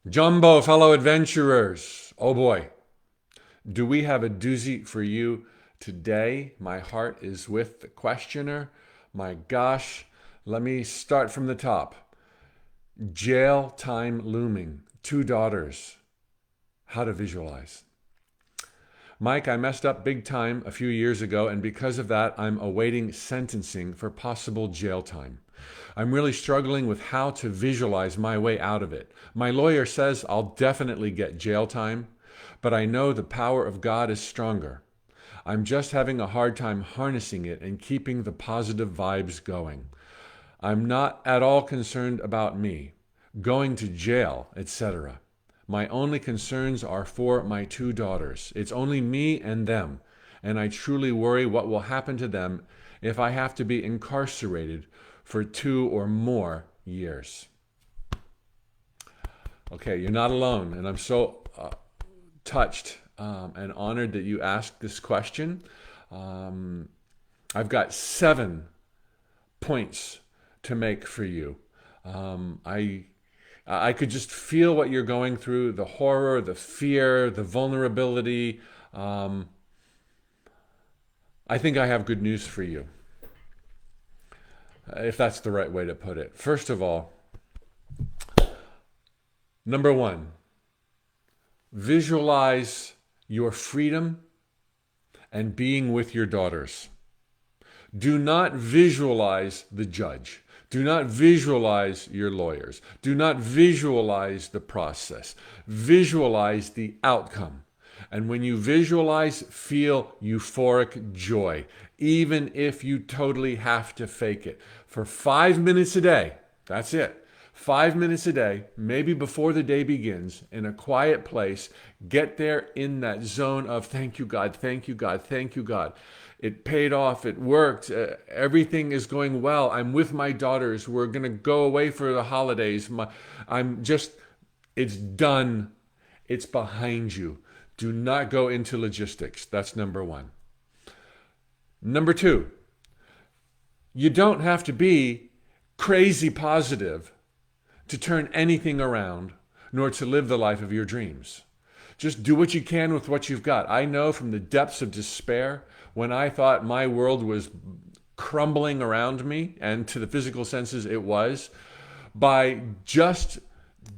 Jumbo, fellow adventurers. Oh boy, do we have a doozy for you today? My heart is with the questioner. My gosh, let me start from the top. Jail time looming. Two daughters. How to visualize. Mike, I messed up big time a few years ago, and because of that, I'm awaiting sentencing for possible jail time. I'm really struggling with how to visualize my way out of it. My lawyer says I'll definitely get jail time, but I know the power of God is stronger. I'm just having a hard time harnessing it and keeping the positive vibes going. I'm not at all concerned about me, going to jail, etc. My only concerns are for my two daughters. It's only me and them, and I truly worry what will happen to them if I have to be incarcerated for 2 or more years. Okay, you're not alone, and I'm so touched and honored that you asked this question. Um, I've got 7 points to make for you. I could just feel what you're going through, the horror, the fear, the vulnerability. Um, I think I have good news for you, if that's the right way to put it. First of all, number one, visualize your freedom and being with your daughters. Do not visualize the judge. Do not visualize your lawyers. Do not visualize the process. Visualize the outcome. And when you visualize, feel euphoric joy, even if you totally have to fake it. For 5 minutes a day, that's it. 5 minutes a day, maybe before the day begins, in a quiet place, get there in that zone of thank you, God, thank you, God, thank you, God. It paid off. It worked. Everything is going well. I'm with my daughters. We're going to go away for the holidays. It's done. It's behind you. Do not go into logistics. That's number one. Number two, you don't have to be crazy positive to turn anything around, nor to live the life of your dreams. Just do what you can with what you've got. I know from the depths of despair, when I thought my world was crumbling around me, and to the physical senses it was, by just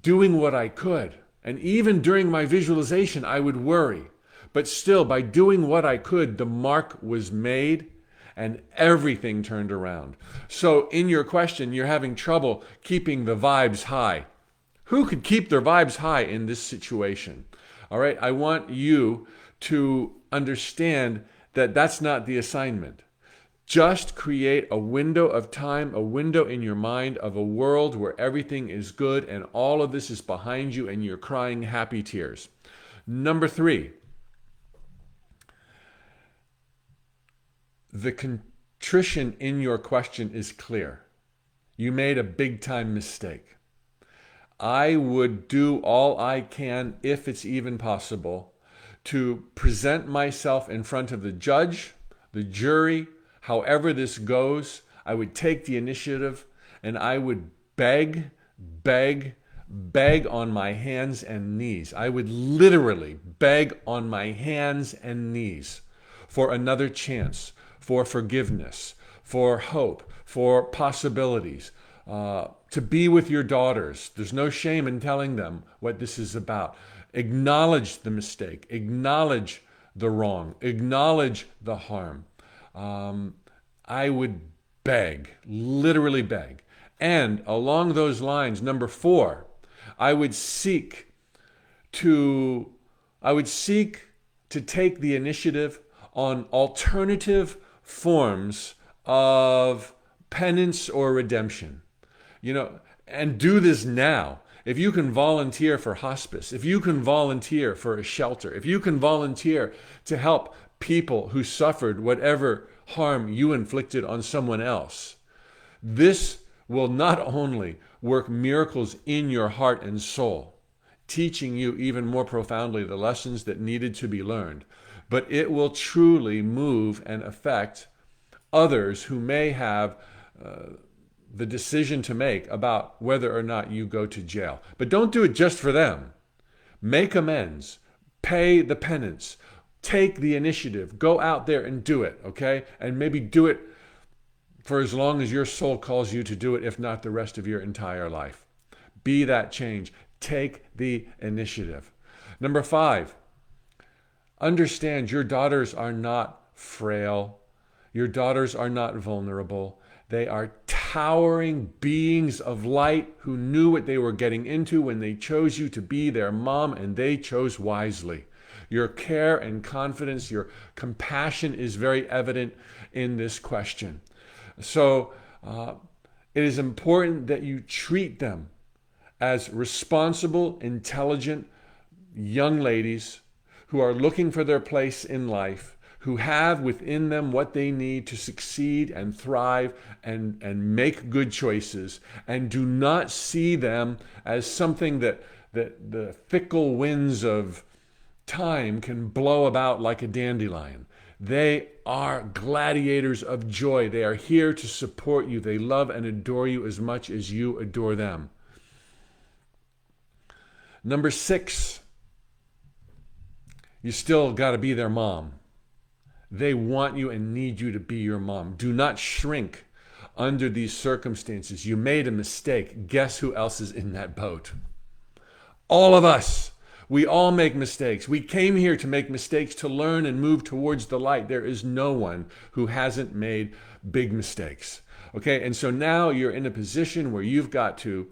doing what I could. And even during my visualization, I would worry. But still, by doing what I could, the mark was made and everything turned around. So in your question, you're having trouble keeping the vibes high. Who could keep their vibes high in this situation? All right, I want you to understand that that's not the assignment. Just create a window of time, a window in your mind of a world where everything is good and all of this is behind you and you're crying happy tears. Number three, the contrition in your question is clear. You made a big time mistake. I would do all I can, if it's even possible, to present myself in front of the judge, the jury, however this goes. I would take the initiative and I would beg, beg, beg on my hands and knees. I would literally beg on my hands and knees for another chance, for forgiveness, for hope, for possibilities. To be with your daughters. There's no shame in telling them what this is about. Acknowledge the mistake. Acknowledge the wrong. Acknowledge the harm. I would beg, literally beg. And along those lines, number four, I would seek to take the initiative on alternative forms of penance or redemption. And do this now. If you can volunteer for hospice, if you can volunteer for a shelter, if you can volunteer to help people who suffered whatever harm you inflicted on someone else, this will not only work miracles in your heart and soul, teaching you even more profoundly the lessons that needed to be learned, but it will truly move and affect others who may have the decision to make about whether or not you go to jail. But don't do it just for them. Make amends. Pay the penance. Take the initiative. Go out there and do it, okay? And maybe do it for as long as your soul calls you to do it, if not the rest of your entire life. Be that change. Take the initiative. Number 5, understand your daughters are not frail. Your daughters are not vulnerable. They are towering beings of light who knew what they were getting into when they chose you to be their mom, and they chose wisely. Your care and confidence, your compassion is very evident in this question. So it is important that you treat them as responsible, intelligent young ladies who are looking for their place in life, who have within them what they need to succeed and thrive and make good choices, and do not see them as something that the fickle winds of time can blow about like a dandelion. They are gladiators of joy. They are here to support you. They love and adore you as much as you adore them. Number 6, you still got to be their mom. They want you and need you to be your mom. Do not shrink under these circumstances. You made a mistake. Guess who else is in that boat? All of us. We all make mistakes. We came here to make mistakes, to learn and move towards the light. There is no one who hasn't made big mistakes. Okay, and so now you're in a position where you've got to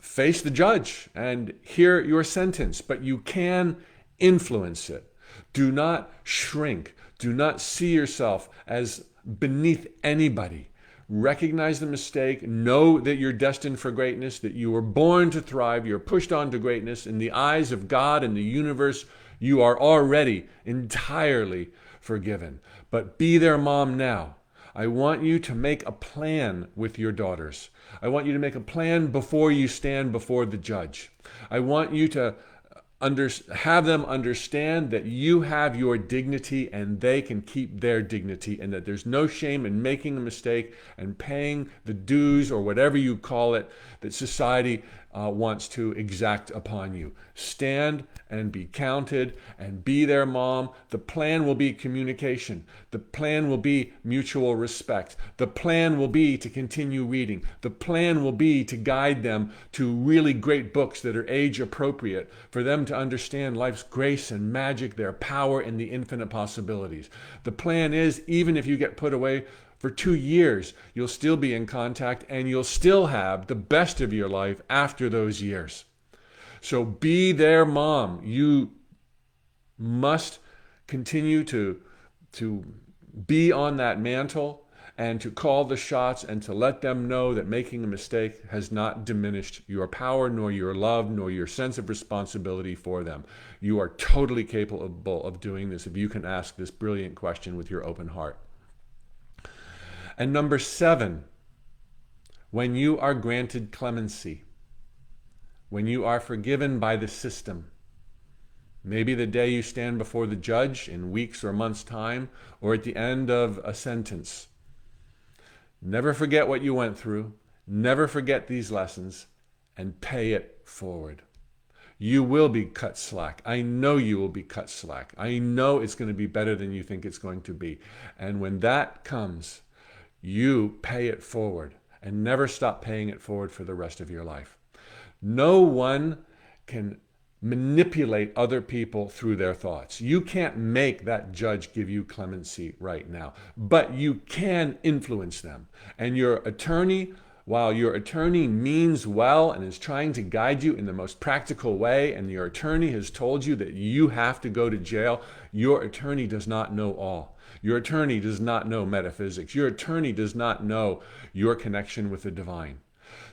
face the judge and hear your sentence, but you can influence it. Do not shrink. Do not see yourself as beneath anybody. Recognize the mistake. Know that you're destined for greatness, that you were born to thrive. You're pushed on to greatness. In the eyes of God and the universe, you are already entirely forgiven. But be their mom now. I want you to make a plan with your daughters. I want you to make a plan before you stand before the judge. I want you to have them understand that you have your dignity and they can keep their dignity, and that there's no shame in making a mistake and paying the dues, or whatever you call it, that society wants to exact upon you. Stand and be counted and be their mom. The plan will be communication. The plan will be mutual respect. The plan will be to continue reading. The plan will be to guide them to really great books that are age appropriate, for them to understand life's grace and magic, their power, and the infinite possibilities. The plan is, even if you get put away for 2 years, you'll still be in contact and you'll still have the best of your life after those years. So be their mom. You must continue to be on that mantle and to call the shots and to let them know that making a mistake has not diminished your power, nor your love, nor your sense of responsibility for them. You are totally capable of doing this if you can ask this brilliant question with your open heart. And number 7, when you are granted clemency, when you are forgiven by the system, maybe the day you stand before the judge in weeks or months' time, or at the end of a sentence, never forget what you went through, never forget these lessons, and pay it forward. You will be cut slack. I know you will be cut slack. I know it's going to be better than you think it's going to be. And when that comes, you pay it forward and never stop paying it forward for the rest of your life. No one can manipulate other people through their thoughts. You can't make that judge give you clemency right now, but you can influence them. And your attorney, while your attorney means well and is trying to guide you in the most practical way, and your attorney has told you that you have to go to jail, your attorney does not know all. Your attorney does not know metaphysics. Your attorney does not know your connection with the divine.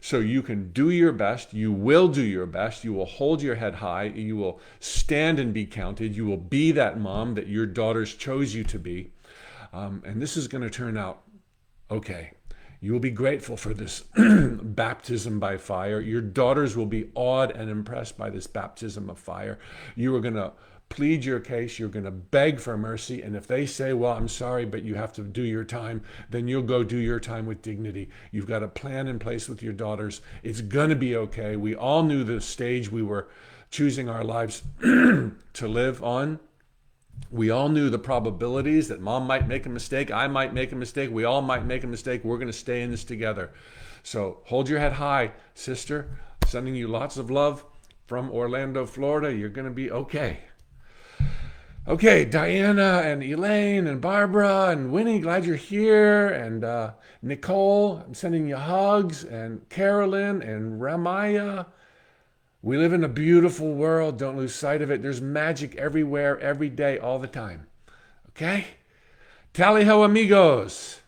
So you can do your best. You will do your best. You will hold your head high. You will stand and be counted. You will be that mom that your daughters chose you to be. And this is going to turn out okay. You will be grateful for this baptism by fire. Your daughters will be awed and impressed by this baptism of fire. You are going to plead your case. You're going to beg for mercy. And if they say, well, I'm sorry, but you have to do your time, then you'll go do your time with dignity. You've got a plan in place with your daughters. It's going to be okay. We all knew the stage we were choosing our lives to live on. We all knew the probabilities that mom might make a mistake, I might make a mistake, we all might make a mistake. We're going to stay in this together. So hold your head high, sister. Sending you lots of love from Orlando, Florida. You're going to be okay. Okay, Diana and Elaine and Barbara and Winnie, glad you're here. And Nicole, I'm sending you hugs. And Carolyn and Ramaya. We live in a beautiful world. Don't lose sight of it. There's magic everywhere, every day, all the time. Okay? Tally ho, amigos.